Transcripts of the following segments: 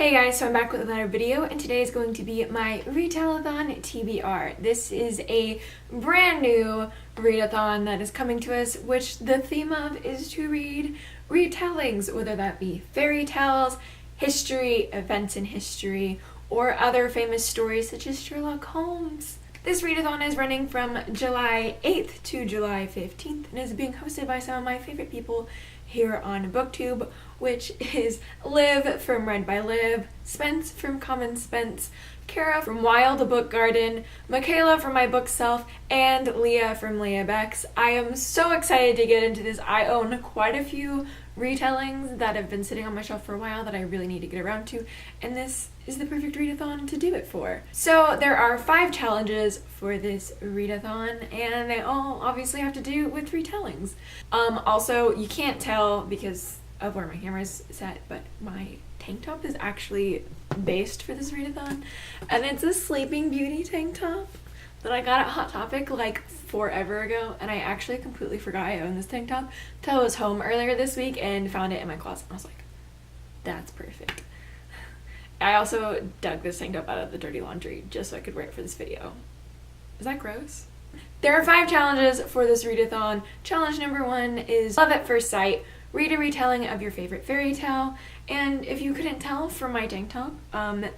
Hey guys, so I'm back with another video, and today is going to be my Retell-a-thon TBR. This is a brand new read-a-thon that is coming to us, which the theme of is to read retellings, whether that be fairy tales, history, events in history, or other famous stories such as Sherlock Holmes. This read-a-thon is running from July 8th to July 15th and is being hosted by some of my favorite people here on BookTube, which is Liv from Read by Liv, Spence from Common Spence, Kara from Wild Book Garden, Michaela from My Book Self, and Leah from Leah Becks. I am so excited to get into this. I own quite a few retellings that have been sitting on my shelf for a while that I really need to get around to, and this is the perfect read-a-thon to do it for. So there are 5 challenges for this read-a-thon, and they all obviously have to do with retellings. Also, you can't tell because of where my camera's set, but my tank top is actually based for this read-a-thon, and it's a Sleeping Beauty tank top that I got at Hot Topic like forever ago, and I actually completely forgot I owned this tank top until I was home earlier this week and found it in my closet, and I was like, that's perfect. I also dug this tank top out of the dirty laundry just so I could wear it for this video. Is that gross? There are 5 challenges for this read-a-thon. Challenge number 1 is Love at First Sight. Read a retelling of your favorite fairy tale. And if you couldn't tell from my tank top,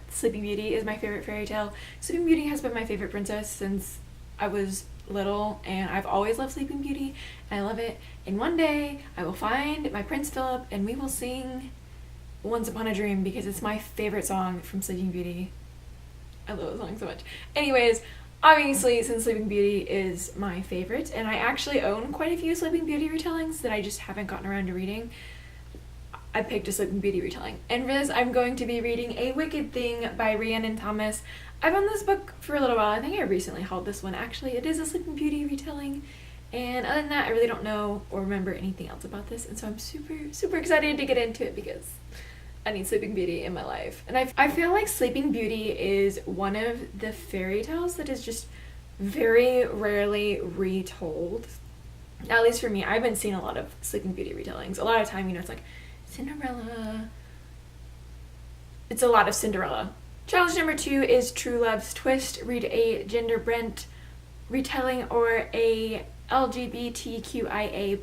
Sleeping Beauty is my favorite fairy tale. Sleeping Beauty has been my favorite princess since I was little, and I've always loved Sleeping Beauty, and I love it. And one day I will find my Prince Philip and we will sing Once Upon a Dream because it's my favorite song from Sleeping Beauty. I love the song so much. Anyways, obviously, since Sleeping Beauty is my favorite, and I actually own quite a few Sleeping Beauty retellings that I just haven't gotten around to reading, I picked a Sleeping Beauty retelling. And for this, I'm going to be reading A Wicked Thing by Rhiannon Thomas. I've owned this book for a little while. I think I recently hauled this one. Actually, it is a Sleeping Beauty retelling. And other than that, I really don't know or remember anything else about this. And so I'm super excited to get into it because I need Sleeping Beauty in my life. And I feel like Sleeping Beauty is one of the fairy tales that is just very rarely retold. At least for me, I haven't seen a lot of Sleeping Beauty retellings. A lot of time, you know, it's like Cinderella. It's a lot of Cinderella. Challenge number 2 is True Love's Twist. Read a gender-bent retelling or a LGBTQIA+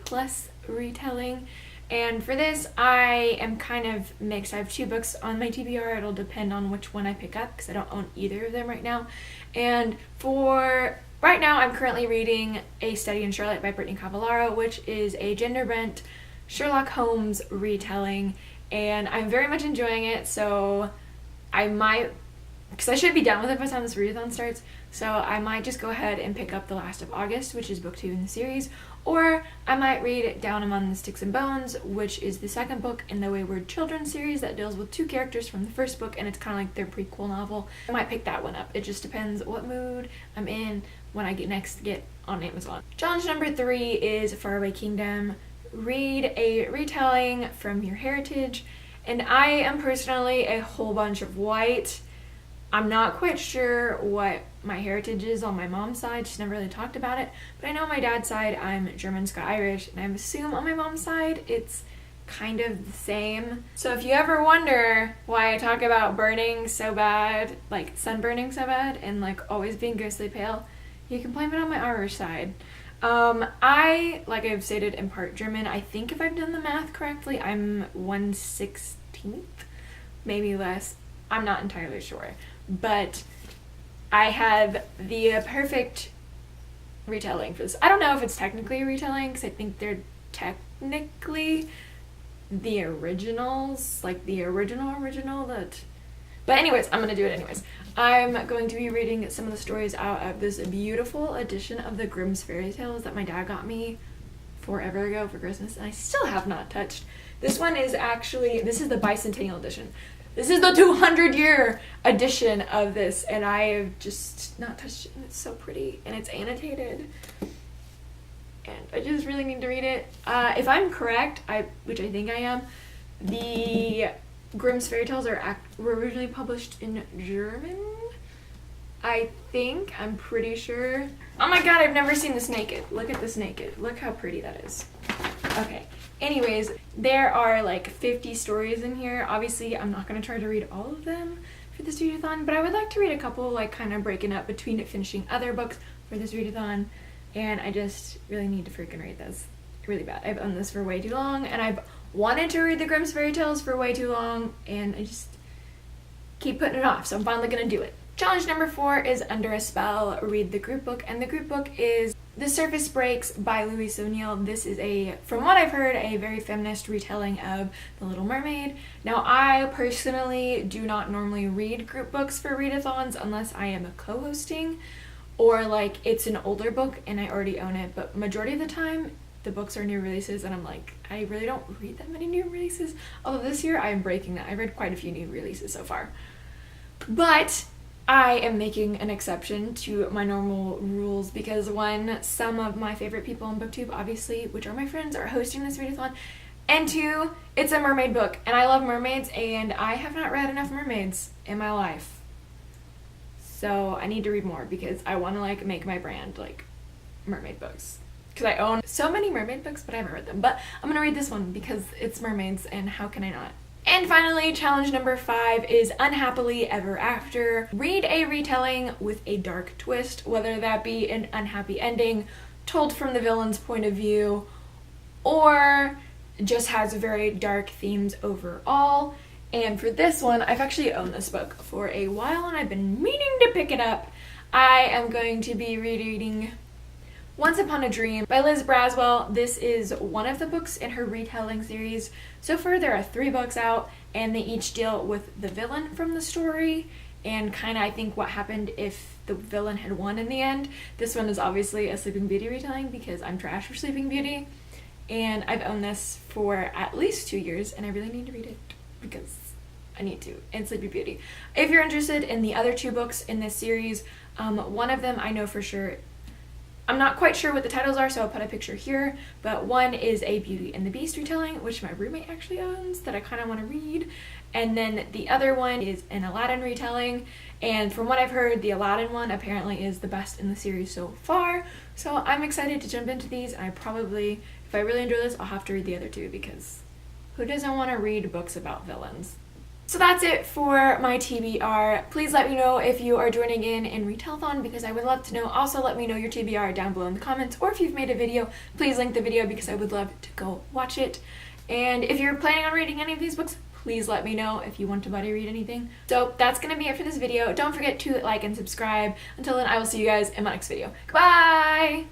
retelling. And for this, I am kind of mixed. I have 2 books on my TBR. It'll depend on which one I pick up because I don't own either of them right now. And for right now, I'm currently reading A Study in Charlotte by Brittany Cavallaro, which is a gender-bent Sherlock Holmes retelling. And I'm very much enjoying it, so I might, because I should be done with it by the time this readathon starts, so I might just go ahead and pick up The Last of August, which is book 2 in the series, or I might read Down Among the Sticks and Bones, which is the second book in the Wayward Children series that deals with 2 characters from the first book, and it's kind of like their prequel novel. I might pick that one up. It just depends what mood I'm in when I get on Amazon. Challenge number 3 is Faraway Kingdom. Read a retelling from your heritage, and I am personally a whole bunch of white. I'm not quite sure what my heritage is on my mom's side. She's never really talked about it, but I know on my dad's side I'm German, Scotch-Irish, and I assume on my mom's side it's kind of the same. So if you ever wonder why I talk about burning so bad, like sunburning so bad, and like always being ghostly pale, you can blame it on my Irish side. I, like I've stated, am part German. I think if I've done the math correctly, I'm 1/16th, maybe less. I'm not entirely sure. But I have the perfect retelling for this. I don't know if it's technically a retelling, because I think they're technically the originals, like the original that... But anyways, I'm going to do it anyways. I'm going to be reading some of the stories out of this beautiful edition of the Grimm's Fairy Tales that my dad got me forever ago for Christmas, and I still have not touched. This one is actually, this is the bicentennial edition. This is the 200-year edition of this, and I have just not touched it, and it's so pretty, and it's annotated, and I just really need to read it. If I'm correct, which I think I am, the Grimm's Fairy Tales were originally published in German, I think. I'm pretty sure. Oh my god, I've never seen this naked. Look at this naked. Look how pretty that is. Okay, anyways, there are like 50 stories in here. Obviously, I'm not going to try to read all of them for this readathon, but I would like to read a couple, like kind of breaking up between finishing other books for this readathon, and I just really need to freaking read this really bad. I've owned this for way too long, and I've wanted to read the Grimm's fairy tales for way too long, and I just keep putting it off, so I'm finally going to do it. Challenge number 4 is Under a Spell, read the group book, and the group book is The Surface Breaks by Louise O'Neill. This is from what I've heard, a very feminist retelling of The Little Mermaid. Now, I personally do not normally read group books for readathons unless I am co-hosting or like it's an older book and I already own it, but majority of the time the books are new releases and I'm like, I really don't read that many new releases. Although this year I am breaking that. I read quite a few new releases so far. But I am making an exception to my normal rules because one, some of my favorite people on BookTube, obviously, which are my friends, are hosting this readathon, and 2, it's a mermaid book, and I love mermaids, and I have not read enough mermaids in my life. So I need to read more because I want to like make my brand like mermaid books. Because I own so many mermaid books, but I haven't read them. But I'm going to read this one because it's mermaids, and how can I not? And finally, challenge number 5 is Unhappily Ever After. Read a retelling with a dark twist, whether that be an unhappy ending told from the villain's point of view, or just has very dark themes overall. And for this one, I've actually owned this book for a while and I've been meaning to pick it up. I am going to be rereading Once Upon a Dream by Liz Braswell. This is one of the books in her retelling series. So far there are 3 books out and they each deal with the villain from the story and kind of I think what happened if the villain had won in the end. This one is obviously a Sleeping Beauty retelling because I'm trash for Sleeping Beauty, and I've owned this for at least 2 years and I really need to read it because I need to, and Sleeping Beauty. If you're interested in the other 2 books in this series, one of them I know for sure. I'm not quite sure what the titles are, so I'll put a picture here, but one is a Beauty and the Beast retelling, which my roommate actually owns, that I kind of want to read, and then the other one is an Aladdin retelling, and from what I've heard, the Aladdin one apparently is the best in the series so far, so I'm excited to jump into these, and I probably, if I really enjoy this, I'll have to read the other 2, because who doesn't want to read books about villains? So that's it for my TBR. Please let me know if you are joining in Retell-a-thon because I would love to know. Also let me know your TBR down below in the comments, or if you've made a video, please link the video because I would love to go watch it. And if you're planning on reading any of these books, please let me know if you want to buddy read anything. So that's going to be it for this video. Don't forget to like and subscribe. Until then, I will see you guys in my next video. Goodbye!